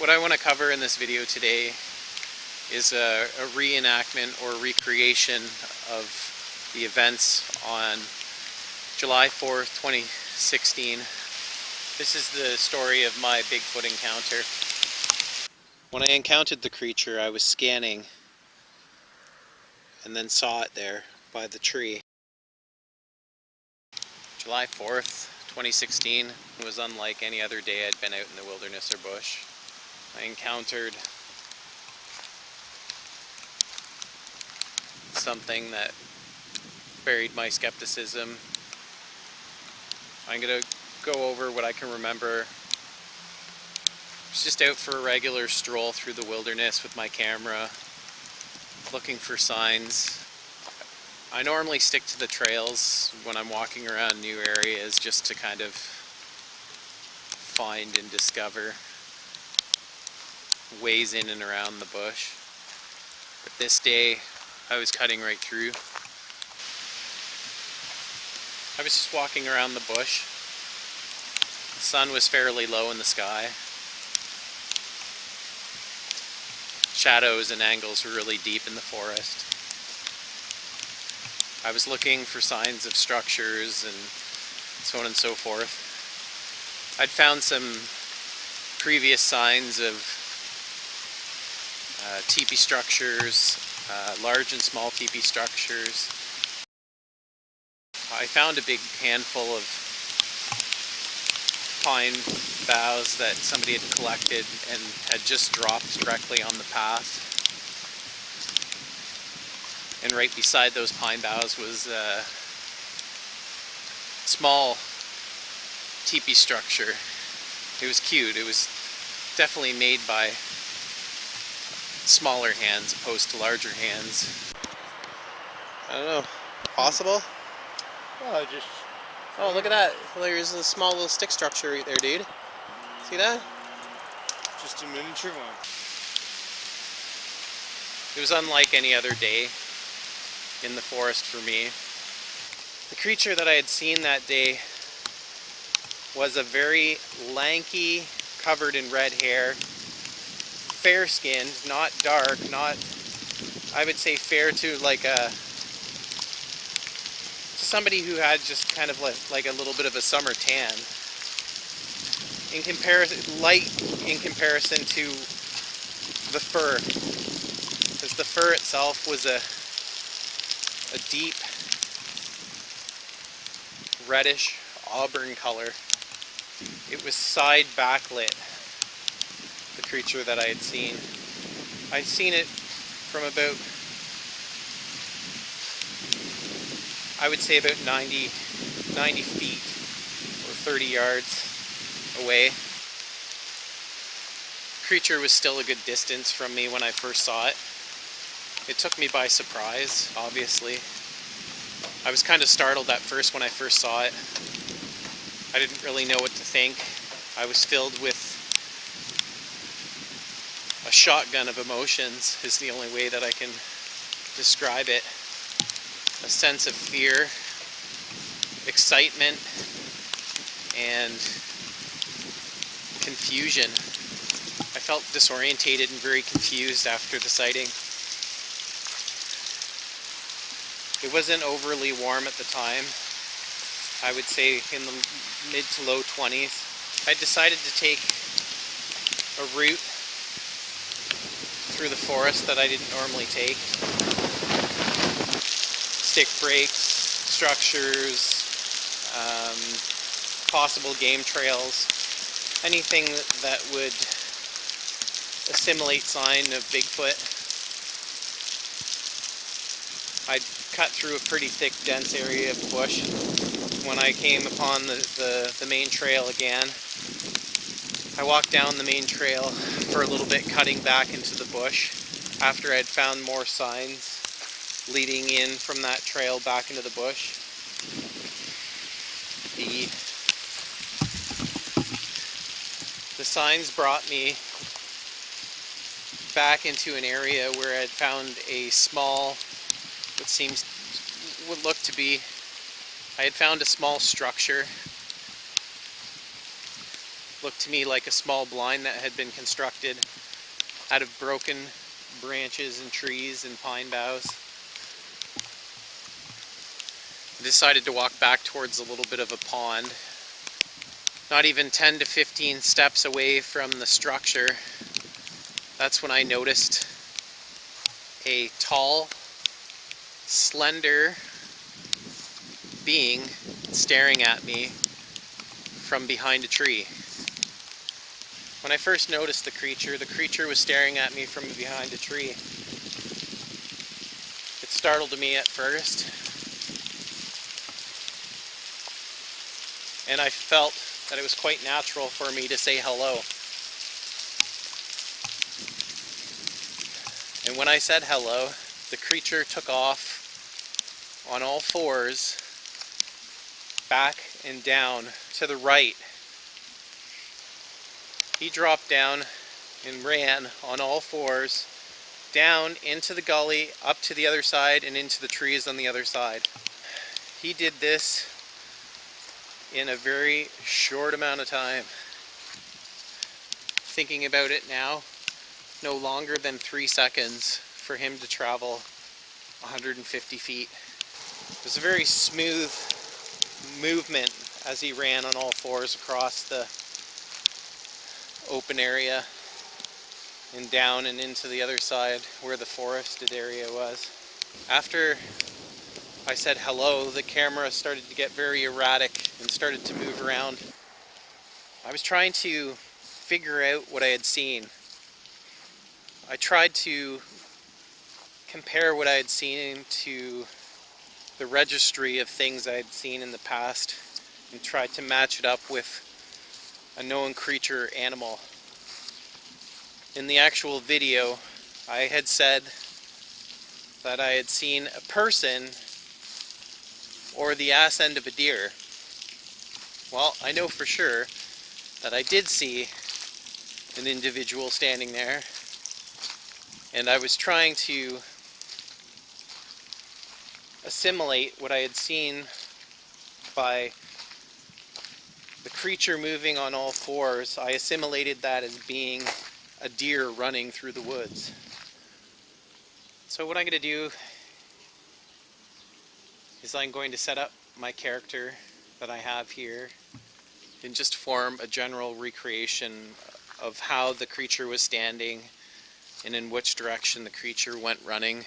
What I want to cover in this video today is a reenactment or recreation of the events on July 4th, 2016. This is the story of my Bigfoot encounter. When I encountered the creature, I was scanning and then saw it there by the tree. July 4th, 2016 was unlike any other day I'd been out in the wilderness or bush. I encountered something that buried my skepticism. I'm going to go over what I can remember. I was just out for a regular stroll through the wilderness with my camera, looking for signs. I normally stick to the trails when I'm walking around new areas just to kind of find and discover ways in and around the bush. But this day I was cutting right through. I was just walking around the bush. The sun was fairly low in the sky. Shadows and angles were really deep in the forest. I was looking for signs of structures and so on and so forth. I'd found some previous signs of teepee structures, large and small teepee structures. I found a big handful of pine boughs that somebody had collected and had just dropped directly on the path. And right beside those pine boughs was a small teepee structure. It was cute. It was definitely made by smaller hands opposed to larger hands. I don't know. Possible? Oh, just... Oh, look at that. There's a small little stick structure right there, dude. See that? Just a miniature one. It was unlike any other day in the forest for me. The creature that I had seen that day was a very lanky, covered in red hair, fair-skinned, not dark, not, I would say fair to like to somebody who had just kind of like a little bit of a summer tan. In comparison, light in comparison to the fur, because the fur itself was a deep reddish auburn color. It was side backlit, the creature that I had seen. I'd seen it from about, I would say about 90 feet or 30 yards away. The creature was still a good distance from me when I first saw it. It took me by surprise, obviously. I was kind of startled at first when I first saw it. I didn't really know what to think. I was filled with a shotgun of emotions, is the only way that I can describe it. A sense of fear, excitement, and confusion. I felt disorientated and very confused after the sighting. It wasn't overly warm at the time. I would say in the mid to low 20s. I decided to take a route through the forest that I didn't normally take. Stick breaks, structures, possible game trails, anything that would assimilate sign of Bigfoot. I'd cut through a pretty thick, dense area of bush. When I came upon the main trail again, I walked down the main trail for a little bit, cutting back into the bush after I'd found more signs leading in from that trail back into the bush. The signs brought me back into an area where I'd found a small, would look to be, I had found a small structure Looked to me like a small blind that had been constructed out of broken branches and trees and pine boughs. I decided to walk back towards a little bit of a pond. Not even 10 to 15 steps away from the structure, that's when I noticed a tall, slender being staring at me from behind a tree. When I first noticed the creature was staring at me from behind a tree. It startled me at first, and I felt that it was quite natural for me to say hello. And when I said hello, the creature took off on all fours, back and down to the right. He dropped down and ran on all fours, down into the gully, up to the other side, and into the trees on the other side. He did this in a very short amount of time. Thinking about it now, no longer than 3 seconds for him to travel 150 feet. It was a very smooth movement as he ran on all fours across the open area and down and into the other side where the forested area was. After I said hello, the camera started to get very erratic and started to move around. I was trying to figure out what I had seen. I tried to compare what I had seen to the registry of things I had seen in the past and tried to match it up with a known creature or animal. In the actual video, I had said that I had seen a person or the ass end of a deer. Well, I know for sure that I did see an individual standing there, and I was trying to assimilate what I had seen by the creature moving on all fours. I assimilated that as being a deer running through the woods. So what I'm going to do is I'm going to set up my character that I have here and just form a general recreation of how the creature was standing and in which direction the creature went running,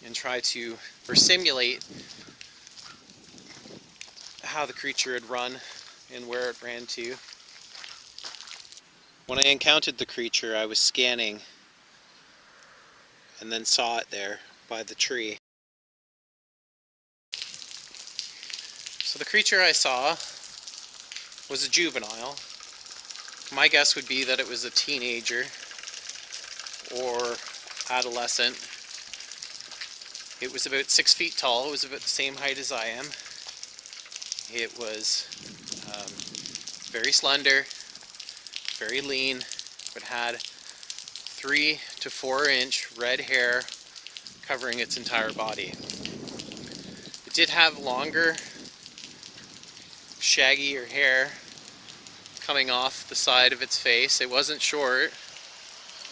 and try to simulate how the creature had run and where it ran to. When I encountered the creature, I was scanning and then saw it there by the tree. So the creature I saw was a juvenile. My guess would be that it was a teenager or adolescent. It was about 6 feet tall. It was about the same height as I am. It was very slender, very lean, but had 3 to 4 inch red hair covering its entire body. It did have longer, shaggier hair coming off the side of its face. It wasn't short,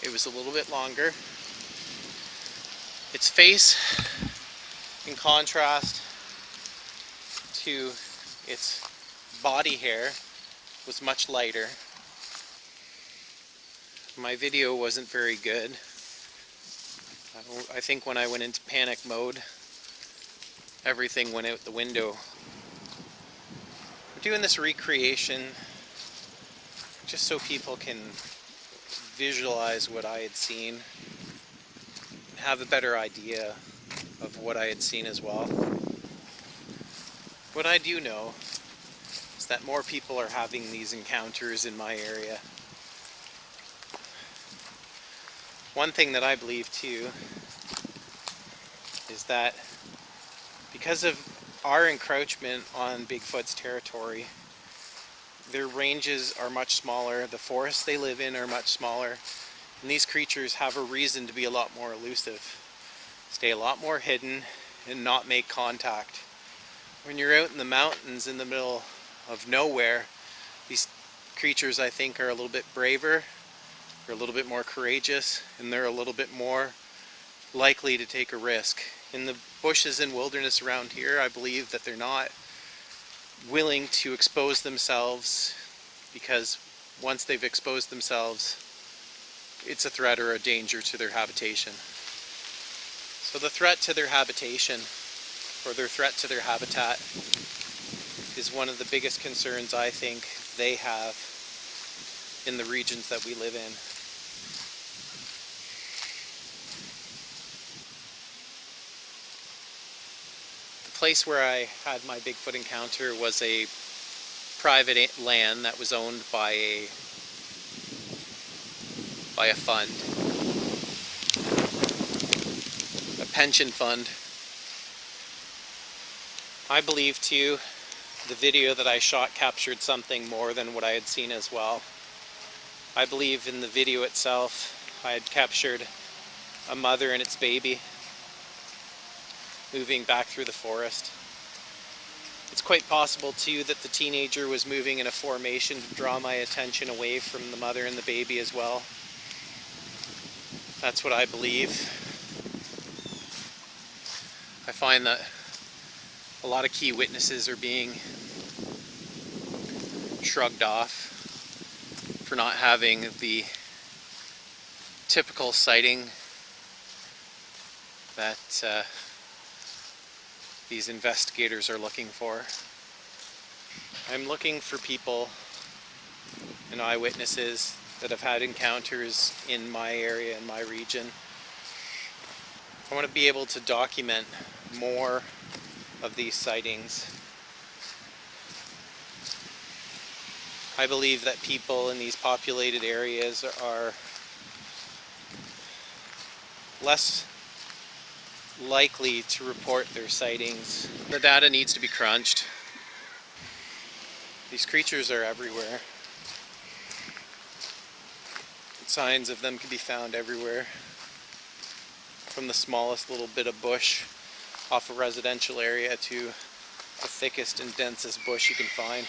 it was a little bit longer. Its face, in contrast to its body hair, was much lighter. My video wasn't very good. I think when I went into panic mode, everything went out the window. We're doing this recreation just so people can visualize what I had seen and have a better idea of what I had seen as well. What I do know is that more people are having these encounters in my area. One thing that I believe too is that because of our encroachment on Bigfoot's territory, their ranges are much smaller, the forests they live in are much smaller, and these creatures have a reason to be a lot more elusive, stay a lot more hidden, and not make contact. When you're out in the mountains in the middle of nowhere, these creatures, I think, are a little bit braver, they're a little bit more courageous, and they're a little bit more likely to take a risk. In the bushes and wilderness around here, I believe that they're not willing to expose themselves, because once they've exposed themselves, it's a threat or a danger to their habitation. So the threat to their habitation, or their threat to their habitat, is one of the biggest concerns I think they have in the regions that we live in. The place where I had my Bigfoot encounter was a private land that was owned by a fund, a pension fund. I believe too, the video that I shot captured something more than what I had seen as well. I believe in the video itself, I had captured a mother and its baby moving back through the forest. It's quite possible too that the teenager was moving in a formation to draw my attention away from the mother and the baby as well. That's what I believe. I find that a lot of key witnesses are being shrugged off for not having the typical sighting that these investigators are looking for. I'm looking for people and eyewitnesses that have had encounters in my area, in my region. I want to be able to document more of these sightings. I believe that people in these populated areas are less likely to report their sightings. The data needs to be crunched. These creatures are everywhere. Signs of them can be found everywhere, from the smallest little bit of bush off a residential area to the thickest and densest bush you can find.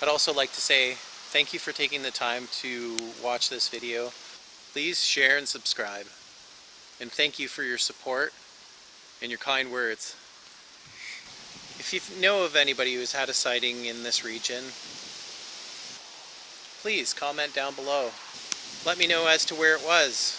I'd also like to say thank you for taking the time to watch this video. Please share and subscribe. And thank you for your support and your kind words. If you know of anybody who's had a sighting in this region, please comment down below. Let me know as to where it was.